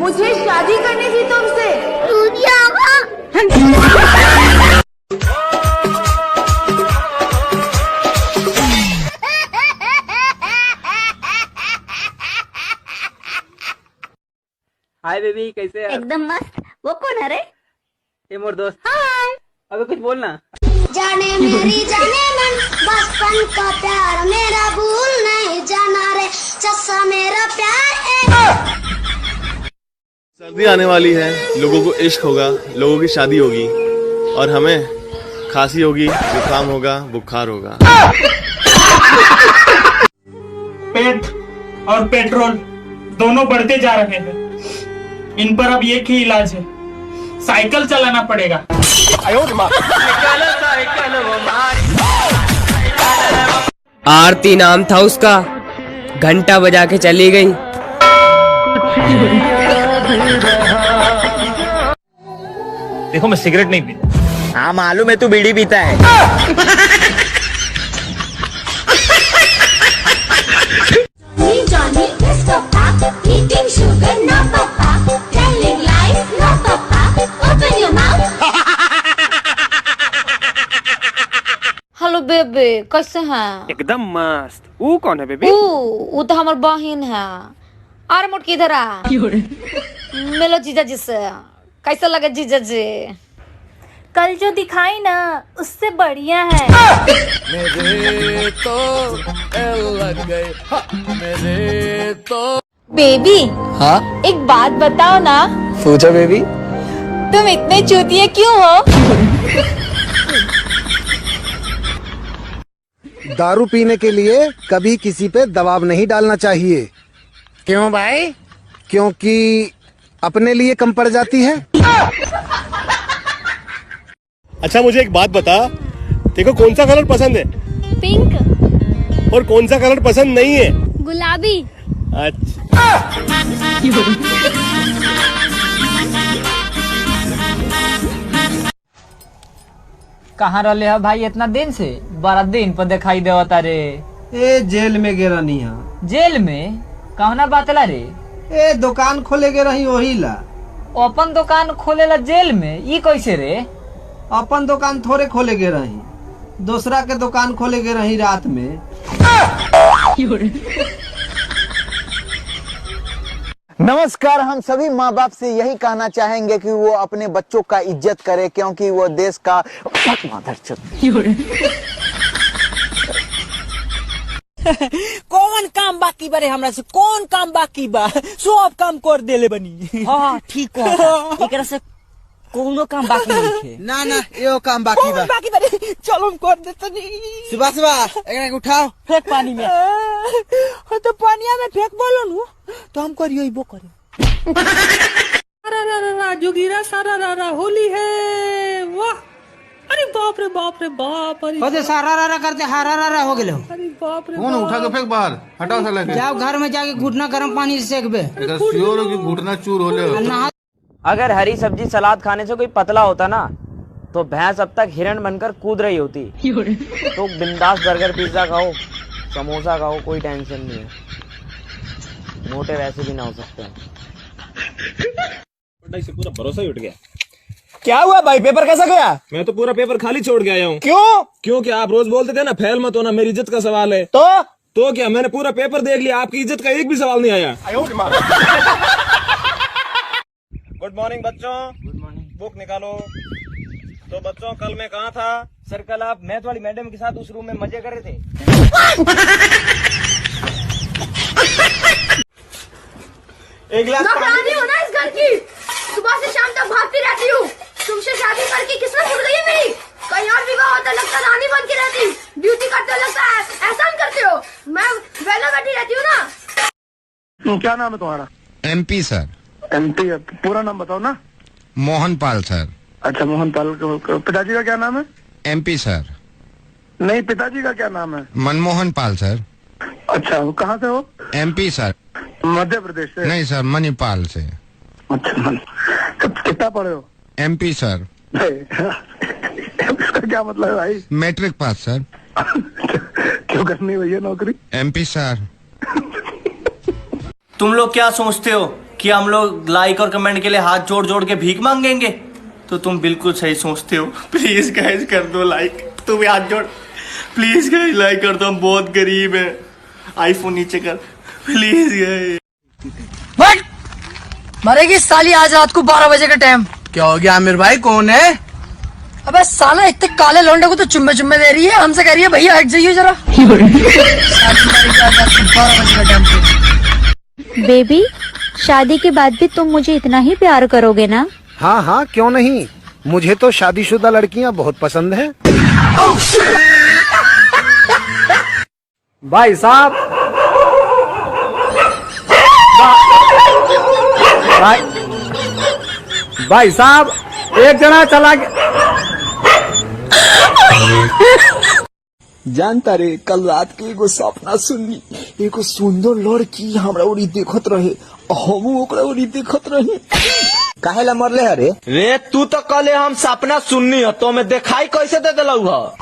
मुझे शादी करनी थी तुमसे। हाय बेबी, कैसे है? एकदम मस्त। वो कौन है रे? ये मोर दोस्त। हाय। अबे कुछ बोलना। जाने मेरी जाने मन, बचपन का प्यार मेरा भूल नहीं जाना रे, चस्सा मेरा प्यार है। सर्दी आने वाली है, लोगों को इश्क होगा, लोगों की शादी होगी और हमें खांसी होगी, जुकाम होगा, बुखार होगा। पेट और पेट्रोल दोनों बढ़ते जा रहे हैं। इन पर अब एक ही इलाज है, साइकिल चलाना पड़ेगा। आरती नाम था उसका, घंटा बजा के चली गई। देखो मैं सिगरेट नहीं पीता। हाँ मालूम है, तू बीड़ी पीता है। Johnny is papa, eating sugar, no papa, telling lies, no papa, open your mouth. Hello baby, कैसे हैं? एकदम मस्त। वो कौन है बेबी? वो तो हमार बहन है। अरे मोट किधर आ? मिलो जीजा जी से। कैसा लगे जीजा जी? कल जो दिखाई ना उससे बढ़िया है। मेरे तो लग गए, मेरे तो। बेबी, हाँ एक बात बताओ ना, पूछो बेबी। तुम इतने चूतिए क्यों हो? दारू पीने के लिए कभी किसी पे दबाव नहीं डालना चाहिए। क्यों भाई? क्योंकि अपने लिए कम पड़ जाती है। अच्छा मुझे एक बात बता, देखो कौन सा कलर पसंद है? पिंक। और कौन सा कलर पसंद नहीं है? गुलाबी। अच्छा। कहाँ रहे है भाई इतना दिन से? बड़ा दिन पर दिखाई देवा तारे। ए जेल में गे रही है। जेल में? कहना बातला रे? ए दुकान खोले गे रही वही ला। अपन दुकान खोलेला जेल में? ई कैसे रे? अपन दुकान थोड़े खोले गे रही, दूसरा के दुकान खोले गे रही रात में। नमस्कार, हम सभी माँ बाप से यही कहना चाहेंगे कि वो अपने बच्चों का इज्जत करे, क्योंकि वो देश का कौन काम बाकी बरे हमरा से? कौन काम बाकी बा? सब काम कर देले बनी। हाँ ठीक है, एकरा से कोनो काम बाकी नहीं है। ना ना यो काम बाकी बा। बाकी बरे, चलो हम कर देते नहीं। सुबह सुबह एकरा के उठाओ, फेंक पानी में। तो पानिया में फेंक बोलो नु तो हम करियो इबो करियो। जोगिरा सारा रारा होली है, वाह। अरे बाप रे बाप रे बाप। अरे सारा रारा करते हारा रारा हो गेलो। अरे बाप रे। कौन उठा के फेंक बाहर, हटाओ साला के। जाओ घर में जाके घुटना गर्म पानी से सेकबे। श्योर हो कि घुटना चूर हो ले। अगर हरी सब्जी सलाद खाने से कोई पतला होता ना तो भैंस अब तक हिरण बनकर कूद रही होती। तो बिंदास बर्गर पिज्जा खाओ, समोसा खाओ, कोई टेंशन नहीं है। मोटे वैसे भी ना हो सकते हैं। से पूरा भरोसा ही उठ गया। क्या हुआ भाई, पेपर कैसा गया? मैं तो पूरा पेपर खाली छोड़ के आया हूँ। क्यों? क्योंकि आप रोज बोलते थे ना फेल मत होना, मेरी इज्जत का सवाल है। तो क्या मैंने पूरा पेपर देख लिया, आपकी इज्जत का एक भी सवाल नहीं आया। गुड मॉर्निंग बच्चों। Good morning. बुक निकालो। तो बच्चों कल मैं कहाँ था? सर कल आप मैथ वाली मैडम के साथ उस रूम में मजे कर रहे थे। एक गिलास नौकरानी हो ना इस घर की, सुबह से शाम तक भागती रहती हूँ। तुमसे शादी करके किस्मत जुड़ गई है मेरी। कहीं और विवाह होता लगता रानी बन के रहती, ड्यूटी करते लगता है एहसान करते हो। मैं वेला बैठी रहती हूँ ना। क्या नाम है तुम्हारा? MP sir. MP, पूरा नाम बताओ ना। मोहन पाल सर। अच्छा मोहन पाल। पिताजी का क्या नाम है? MP sir. नहीं, पिताजी का क्या नाम है? मनमोहन पाल सर। अच्छा, वो कहाँ से हो? MP sir. मध्य प्रदेश से? नहीं सर, मणिपाल से। अच्छा, कितना पढ़े हो? MP sir. इसका क्या मतलब है भाई? Matric pass sir. क्यों करनी भैया नौकरी? MP sir. तुम लोग क्या सोचते हो कि हम लोग लाइक और कमेंट के लिए हाथ जोड़ जोड़ के भीख मांगेंगे, तो तुम बिल्कुल सही सोचते हो। प्लीज गाइस कर दो लाइक, तुम हाथ जोड़, प्लीज गाइस लाइक कर दो, हम बहुत गरीब हैं। आईफोन नीचे कर प्लीज गाइस। मरेगी साली आज रात को 12 बजे का टाइम। क्या हो गया आमिर भाई, कौन है? अबे साला इतने काले लौंडे को तो चुम्मे चुम्मे दे रही है, हमसे कह रही है भैया हट जाइए जरा। बेबी, शादी के बाद भी तुम मुझे इतना ही प्यार करोगे ना? हाँ हाँ क्यों नहीं, मुझे तो शादीशुदा लड़कियां बहुत पसंद हैं। भाई साहब, भाई साहब, एक जना चला गया। जानता रे, कल रात के एगो सपना सुनली, एगो सुंदर लड़की हमरा ओरी देखत रहे, हमू ओकरा ओरी देखत रही। काहे ला मरले हरे? रे तू तो कल हम सपना सुननी हो तो मैं दिखाई कैसे दे दिलऊ हो?